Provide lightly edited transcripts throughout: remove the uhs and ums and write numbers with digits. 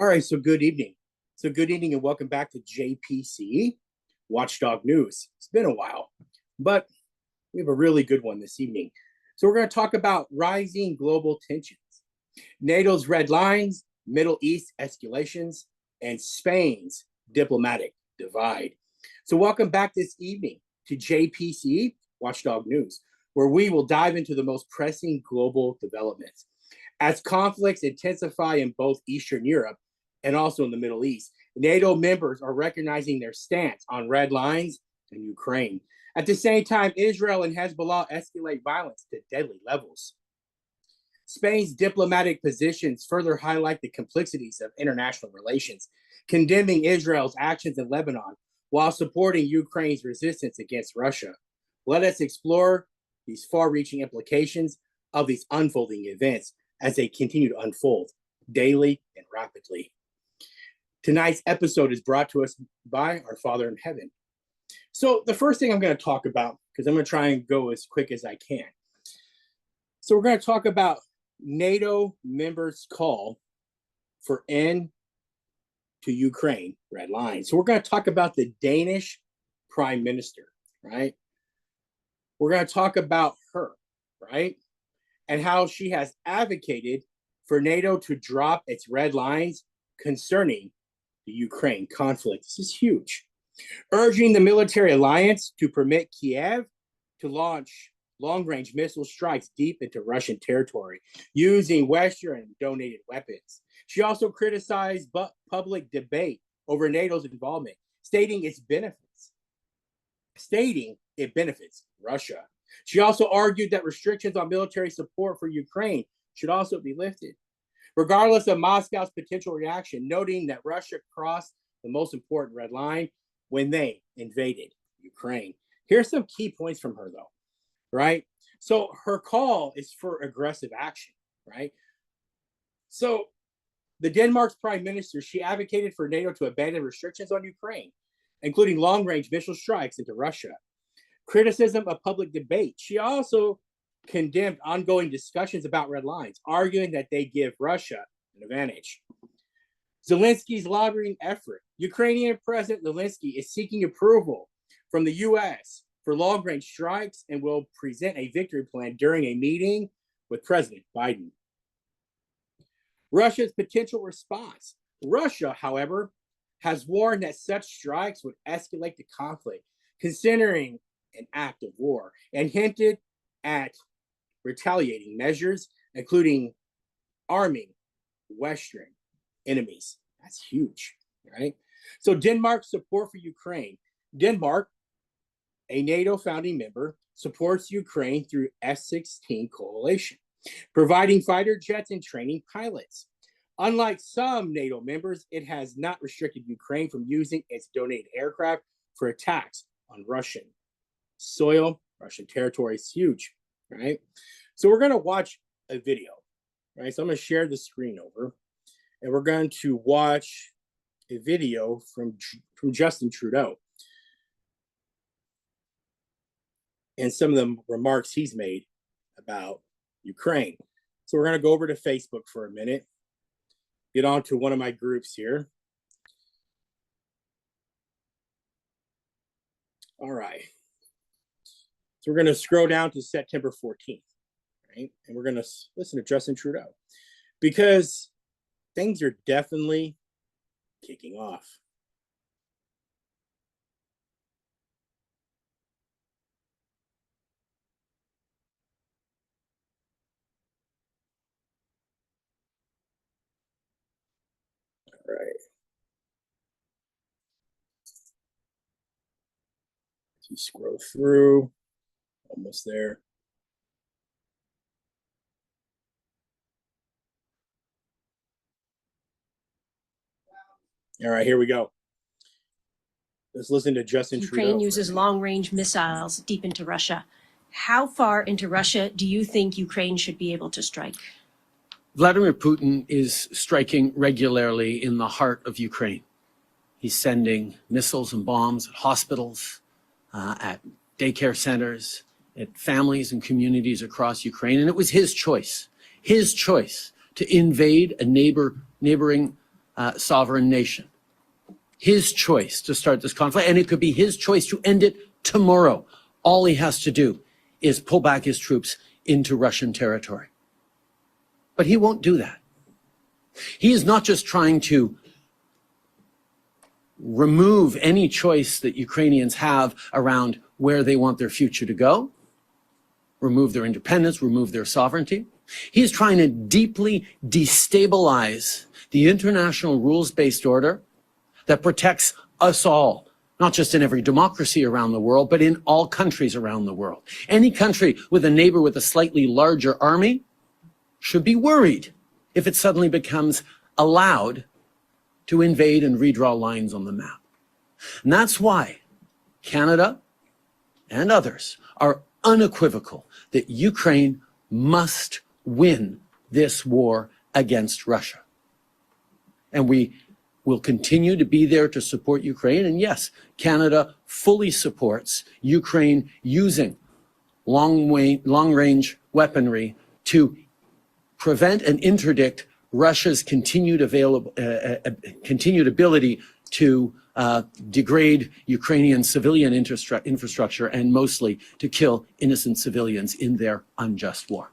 All right, so good evening. And welcome back to JPCE, Watchdog News. It's been a while, but we have a really good one this evening. So we're going to talk about rising global tensions, NATO's red lines, Middle East escalations, and Spain's diplomatic divide. So welcome back this evening to JPCE, Watchdog News, where we will dive into the most pressing global developments. As conflicts intensify in both Eastern Europe and also in the Middle East, NATO members are recognizing their stance on red lines in Ukraine. At the same time, Israel and Hezbollah escalate violence to deadly levels. Spain's diplomatic positions further highlight the complexities of international relations, condemning Israel's actions in Lebanon while supporting Ukraine's resistance against Russia. Let us explore these far-reaching implications of these unfolding events as they continue to unfold daily and rapidly. Tonight's episode is brought to us by our Father in Heaven. So the first thing I'm going to talk about, because I'm going to try and go as quick as I can. So we're going to talk about NATO members' call for end to Ukraine, red line. So we're going to talk about the Danish Prime Minister, right? We're going to talk about her, right? And how she has advocated for NATO to drop its red lines concerning the Ukraine conflict. This is huge. Urging the military alliance to permit Kiev to launch long-range missile strikes deep into Russian territory using Western donated weapons. She also criticized public debate over NATO's involvement, stating it benefits Russia. She also argued that restrictions on military support for Ukraine should also be lifted, regardless of Moscow's potential reaction, noting that Russia crossed the most important red line when they invaded Ukraine. Here's some key points from her, though, right? So her call is for aggressive action, right? So the Denmark's prime minister, she advocated for NATO to abandon restrictions on Ukraine, including long-range missile strikes into Russia. Criticism of public debate. She also condemned ongoing discussions about red lines, arguing that they give Russia an advantage. Zelensky's lobbying effort. Ukrainian President Zelensky is seeking approval from the U.S. for long-range strikes and will present a victory plan during a meeting with President Biden. Russia's potential response. Russia, however, has warned that such strikes would escalate the conflict, considering an act of war, and hinted at retaliating measures, including arming Western enemies. That's huge, right? So Denmark's support for Ukraine. Denmark, a NATO founding member, supports Ukraine through F-16 coalition, providing fighter jets and training pilots. Unlike some NATO members, it has not restricted Ukraine from using its donated aircraft for attacks on Russian soil. Russian territory is huge, right? So we're going to watch a video, right? So I'm going to share the screen over, and we're going to watch a video from Justin Trudeau and some of the remarks he's made about Ukraine. So we're going to go over to Facebook for a minute, get on to one of my groups here. All right. So we're going to scroll down to September 14th, right? And we're going to listen to Justin Trudeau because things are definitely kicking off. All right. As you scroll through, almost there. All right, here we go. Let's listen to Justin Trudeau. Ukraine uses long-range missiles deep into Russia. How far into Russia do you think Ukraine should be able to strike? Vladimir Putin is striking regularly in the heart of Ukraine. He's sending missiles and bombs at hospitals, at daycare centers, at families and communities across Ukraine. And it was his choice to invade a neighboring sovereign nation. His choice to start this conflict, and it could be his choice to end it tomorrow. All he has to do is pull back his troops into Russian territory. But he won't do that. He is not just trying to remove any choice that Ukrainians have around where they want their future to go, remove their independence, remove their sovereignty. He is trying to deeply destabilize the international rules-based order that protects us all, not just in every democracy around the world, but in all countries around the world. Any country with a neighbor with a slightly larger army should be worried if it suddenly becomes allowed to invade and redraw lines on the map. And that's why Canada and others are unequivocal that Ukraine must win this war against Russia. And we will continue to be there to support Ukraine. And yes, Canada fully supports Ukraine using long-range weaponry to prevent and interdict Russia's continued ability to degrade Ukrainian civilian infrastructure and mostly to kill innocent civilians in their unjust war.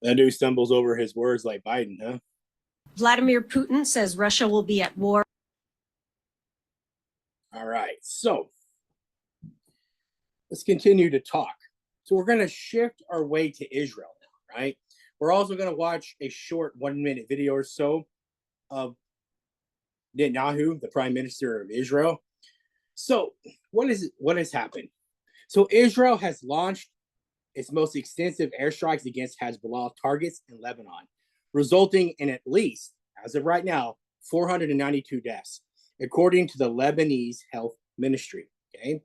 That dude stumbles over his words like Biden, huh? Vladimir Putin says Russia will be at war. All right, so let's continue to talk. So we're going to shift our way to Israel now, right? We're also going to watch a short 1-minute video or so of Netanyahu, the Prime Minister of Israel. So what has happened? So Israel has launched its most extensive airstrikes against Hezbollah targets in Lebanon, resulting in at least, as of right now, 492 deaths, according to the Lebanese Health Ministry. Okay,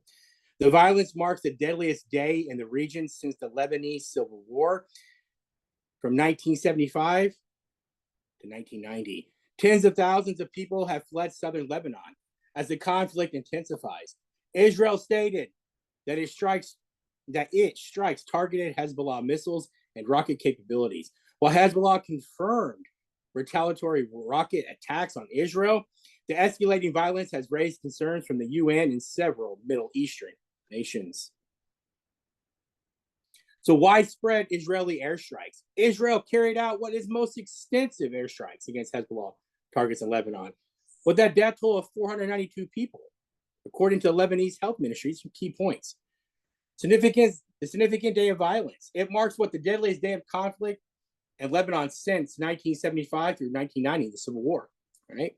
the violence marks the deadliest day in the region since the Lebanese Civil War from 1975 to 1990. Tens of thousands of people have fled southern Lebanon as the conflict intensifies. Israel stated that it strikes targeted Hezbollah missiles and rocket capabilities, while Hezbollah confirmed retaliatory rocket attacks on Israel. The escalating violence has raised concerns from the UN and several Middle Eastern nations. So widespread Israeli airstrikes. Israel carried out what is most extensive airstrikes against Hezbollah targets in Lebanon, with that death toll of 492 people, according to the Lebanese Health Ministry. Some key points. The significant day of violence. It marks what the deadliest day of conflict in Lebanon since 1975 through 1990, the Civil War. Right?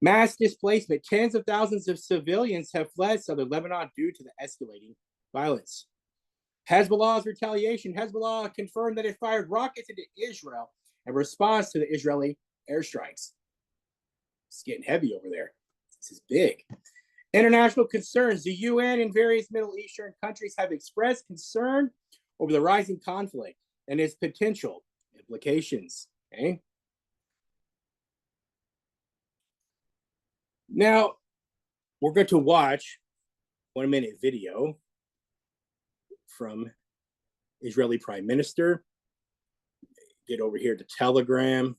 Mass displacement. Tens of thousands of civilians have fled southern Lebanon due to the escalating violence. Hezbollah's retaliation. Hezbollah confirmed that it fired rockets into Israel in response to the Israeli airstrikes. It's getting heavy over there. This is big. International concerns. The UN and various Middle Eastern countries have expressed concern over the rising conflict and its potential implications. Okay. Now, we're going to watch a 1-minute video from Israeli Prime Minister. Get over here to Telegram.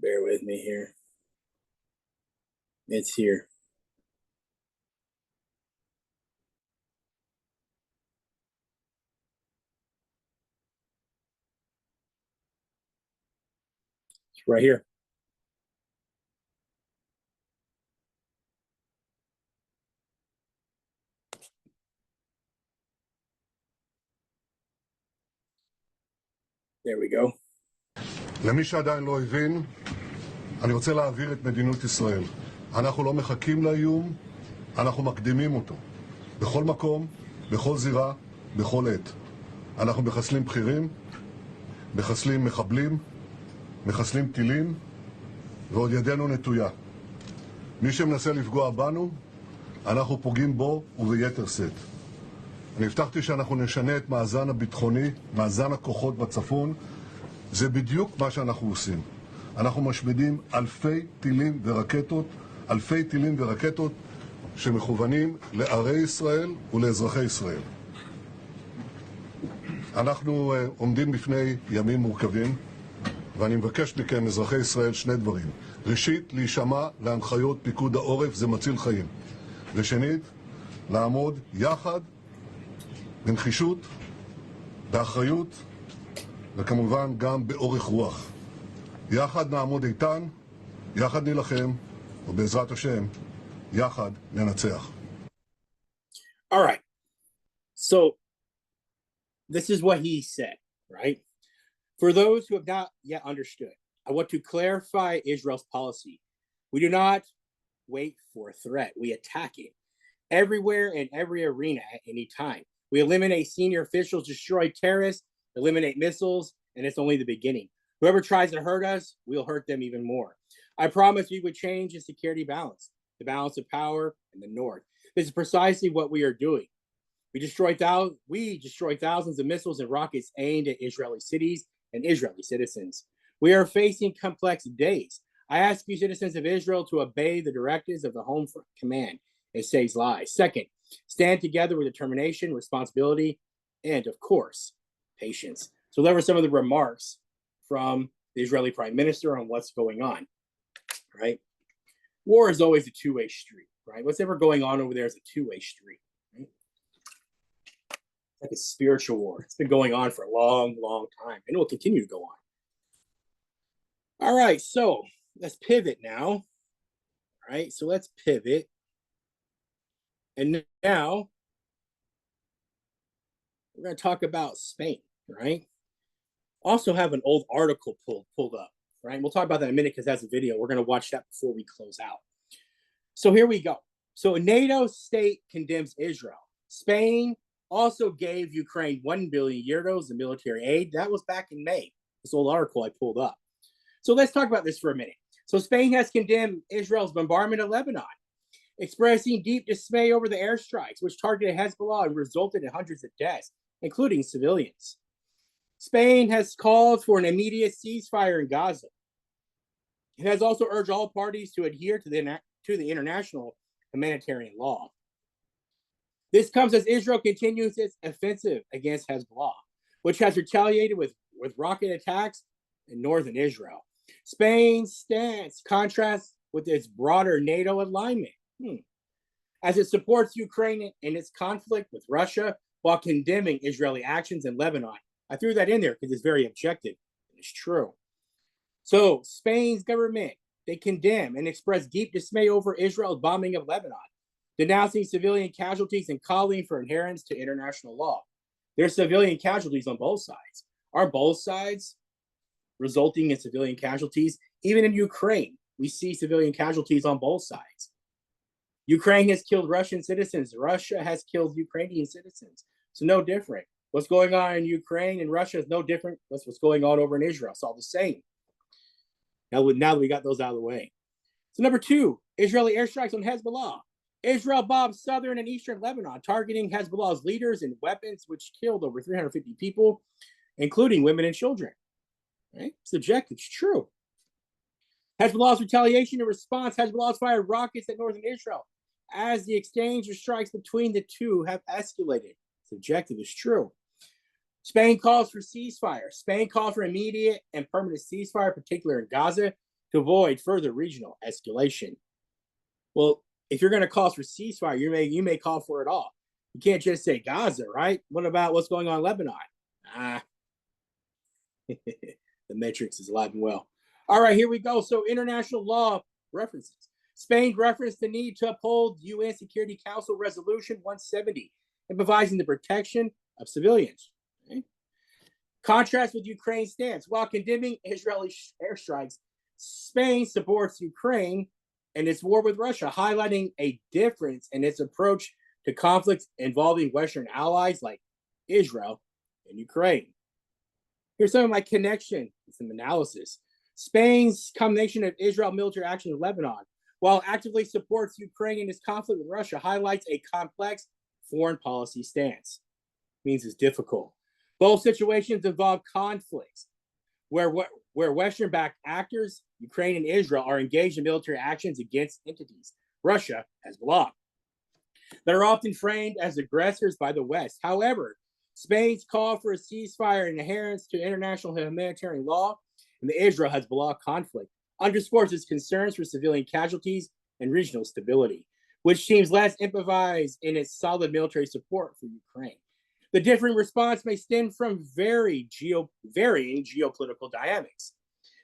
Bear with me here. It's here. It's right here. There we go. למי שעדיין לא הבין, אני רוצה להעביר את מדיניות ישראל. אנחנו לא מחכים לאיום, אנחנו מקדימים אותו. בכל מקום, בכל זירה, בכל עת. אנחנו מחסלים בכירים, מחסלים מחבלים, מחסלים טילים, ועוד ידנו נטויה. מי שמנסה לפגוע בנו, אנחנו פוגעים בו וביתר שאת. אני הבטחתי שאנחנו נשנה את מאזן הביטחוני, מאזן הכוחות בצפון. זה בדיוק מה שאנחנו עושים. אנחנו משמידים אלפי טילים ורקטות שמכוונים לערי ישראל ולאזרחי ישראל. אנחנו עומדים בפני ימים מורכבים, ואני מבקש מכם, אזרחי ישראל, שני דברים. ראשית, להישמע להנחיות פיקוד העורף, זה מציל חיים. ושנית, לעמוד יחד, בנחישות, באחריות, וכמובן גם באורך רוח. יחד נעמוד איתן, יחד נילחם, ובעזרת השם, יחד ננצח. All right. So this is what he said, right? For those who have not yet understood, I want to clarify Israel's policy. We do not wait for a threat. We attack it everywhere in every arena at any time. We eliminate senior officials, destroy terrorists, eliminate missiles, and it's only the beginning. Whoever tries to hurt us, we'll hurt them even more. I promise we would change the security balance, the balance of power in the north. This is precisely what we are doing. We destroy thousands of missiles and rockets aimed at Israeli cities and Israeli citizens. We are facing complex days. I ask you, citizens of Israel, to obey the directives of the Home Command. It saves lives. Second, stand together with determination, responsibility, and, of course, patience. So there were some of the remarks from the Israeli Prime Minister on what's going on, right? War is always a two-way street, right? What's ever going on over there is a two-way street, right? Like a spiritual war. It's been going on for a long, long time, and it will continue to go on. All right, so let's pivot now. All right, so let's pivot. And now we're going to talk about Spain, right? Also have an old article pulled up, right? We'll talk about that in a minute because that's a video. We're going to watch that before we close out. So here we go. So a NATO state condemns Israel. Spain also gave Ukraine 1 billion euros in military aid. That was back in May. This old article I pulled up. So let's talk about this for a minute. So Spain has condemned Israel's bombardment of Lebanon, expressing deep dismay over the airstrikes, which targeted Hezbollah and resulted in hundreds of deaths, including civilians. Spain has called for an immediate ceasefire in Gaza. It has also urged all parties to adhere to the international humanitarian law. This comes as Israel continues its offensive against Hezbollah, which has retaliated with rocket attacks in northern Israel. Spain's stance contrasts with its broader NATO alignment, as it supports Ukraine in its conflict with Russia while condemning Israeli actions in Lebanon. I threw that in there because it's very objective. It's true. So Spain's government, they condemn and express deep dismay over Israel's bombing of Lebanon, denouncing civilian casualties and calling for adherence to international law. There's civilian casualties on both sides. Are both sides resulting in civilian casualties? Even in Ukraine, we see civilian casualties on both sides. Ukraine has killed Russian citizens. Russia has killed Ukrainian citizens. So no different. What's going on in Ukraine and Russia is no different. That's what's going on over in Israel. It's all the same. Now that we got those out of the way. So number two, Israeli airstrikes on Hezbollah. Israel bombed southern and eastern Lebanon, targeting Hezbollah's leaders and weapons, which killed over 350 people, including women and children. Right? It's objective. It's true. Hezbollah's retaliation in response, Hezbollah's fired rockets at northern Israel as the exchange of strikes between the two have escalated. It's objective. It's true. Spain calls for ceasefire. Spain calls for immediate and permanent ceasefire, particularly in Gaza, to avoid further regional escalation. Well, if you're going to call for ceasefire, you may call for it all. You can't just say Gaza, right? What about what's going on in Lebanon? The Matrix is alive and well. All right, here we go. So international law references. Spain referenced the need to uphold UN Security Council Resolution 170 and providing the protection of civilians. Okay? Contrast with Ukraine's stance. While condemning Israeli airstrikes, Spain supports Ukraine and its war with Russia, highlighting a difference in its approach to to conflicts involving Western allies like Israel and Ukraine. Here's some of my connection and some analysis. Spain's combination of Israel military action in Lebanon, while actively supports Ukraine in its conflict with Russia, highlights a complex foreign policy stance. Means it's difficult. Both situations involve conflicts where Western-backed actors, Ukraine and Israel, are engaged in military actions against entities, Russia, Hezbollah, that are often framed as aggressors by the West. However, Spain's call for a ceasefire and adherence to international humanitarian law in the Israel-Hezbollah conflict underscores its concerns for civilian casualties and regional stability, which seems less improvised in its solid military support for Ukraine. The differing response may stem from varying geopolitical dynamics.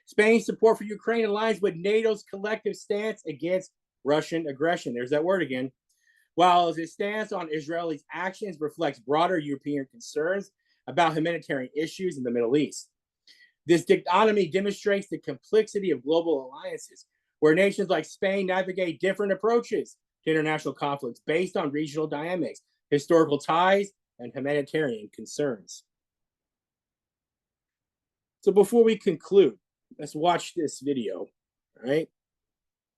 Spain's support for Ukraine aligns with NATO's collective stance against Russian aggression. There's that word again. While its stance on Israeli actions reflects broader European concerns about humanitarian issues in the Middle East. This dichotomy demonstrates the complexity of global alliances, where nations like Spain navigate different approaches to international conflicts based on regional dynamics, historical ties, and humanitarian concerns. So before we conclude, let's watch this video, all right?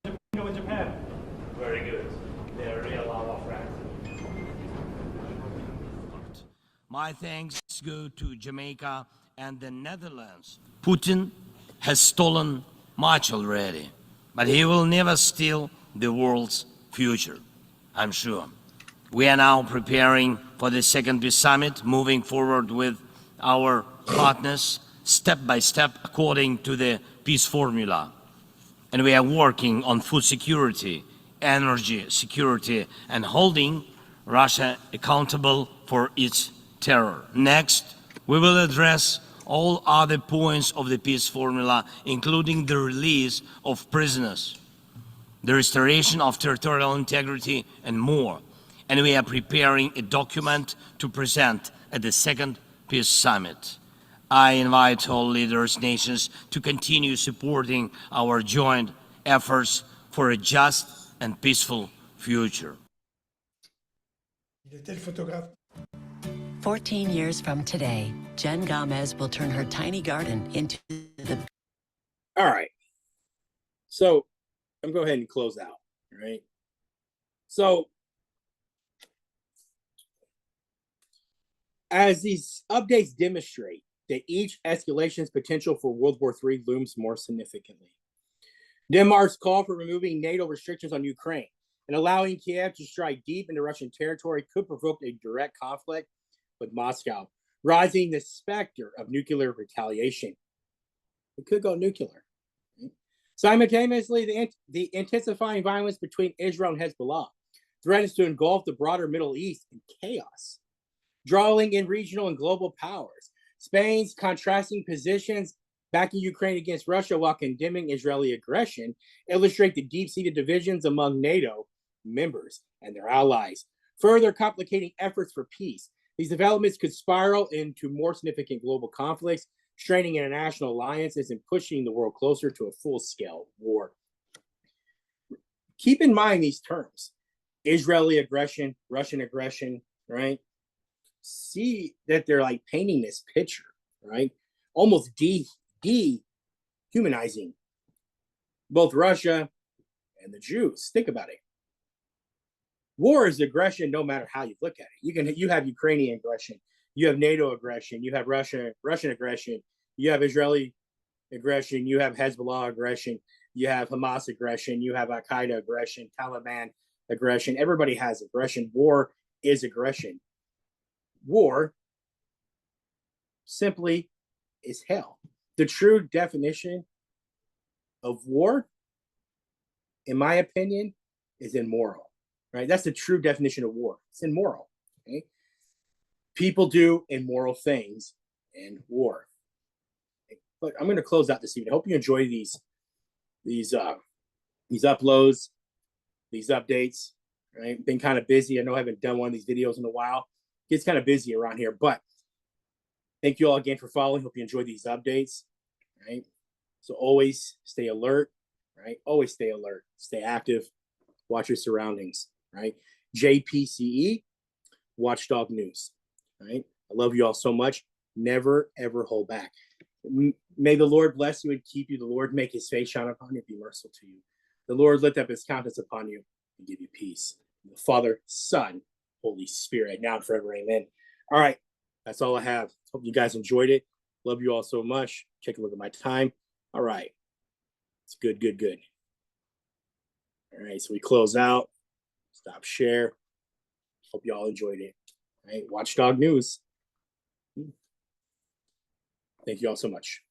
In Japan. Very good. They're real our friends. My thanks go to Jamaica and the Netherlands. Putin has stolen much already, but he will never steal the world's future, I'm sure. We are now preparing for the second peace summit, moving forward with our partners step by step according to the peace formula. And we are working on food security, energy security, and holding Russia accountable for its terror. Next, we will address all other points of the peace formula, including the release of prisoners, the restoration of territorial integrity, and more. And we are preparing a document to present at the second peace summit. I invite all leaders, nations to continue supporting our joint efforts for a just and peaceful future. 14 years from today, Jen Gomez will turn her tiny garden into the... All right. So I'm going to go ahead and close out, right? So as these updates demonstrate that each escalation's potential for World War III looms more significantly. Denmark's call for removing NATO restrictions on Ukraine and allowing Kiev to strike deep into Russian territory could provoke a direct conflict with Moscow, rising the specter of nuclear retaliation. It could go nuclear. Simultaneously, the intensifying violence between Israel and Hezbollah threatens to engulf the broader Middle East in chaos, drawing in regional and global powers. Spain's contrasting positions backing Ukraine against Russia while condemning Israeli aggression illustrate the deep-seated divisions among NATO members and their allies, further complicating efforts for peace. These developments could spiral into more significant global conflicts, straining international alliances and pushing the world closer to a full-scale war. Keep in mind these terms: Israeli aggression, Russian aggression, right? See that they're like painting this picture, right? Almost dehumanizing both Russia and the Jews. Think about it. War is aggression no matter how you look at it. You have Ukrainian aggression, you have NATO aggression, you have Russian aggression, you have Israeli aggression, you have Hezbollah aggression, you have Hamas aggression, you have Al-Qaeda aggression, Taliban aggression. Everybody has aggression. War is aggression. War simply is hell. The true definition of war, in my opinion, is immoral, right? That's the true definition of war. It's immoral, okay? People do immoral things in war. Okay? But I'm going to close out this evening. I hope you enjoy these uploads, these updates, right? Been kind of busy. I know I haven't done one of these videos in a while. It's kind of busy around here, but thank you all again for following. Hope you enjoyed these updates, right? So always stay alert, right? Always stay alert, stay active, watch your surroundings, right? JPCE, Watchdog News. All right. I love you all so much. Never, ever hold back. May the Lord bless you and keep you. The Lord make his face shine upon you and be merciful to you. The Lord lift up his countenance upon you and give you peace. The Father, Son, Holy Spirit, now and forever. Amen. All right. That's all I have. Hope you guys enjoyed it. Love you all so much. Take a look at my time. All right. It's good, good, good. All right. So we close out. Stop share. Hope you all enjoyed it. All right. Watchdog News. Thank you all so much.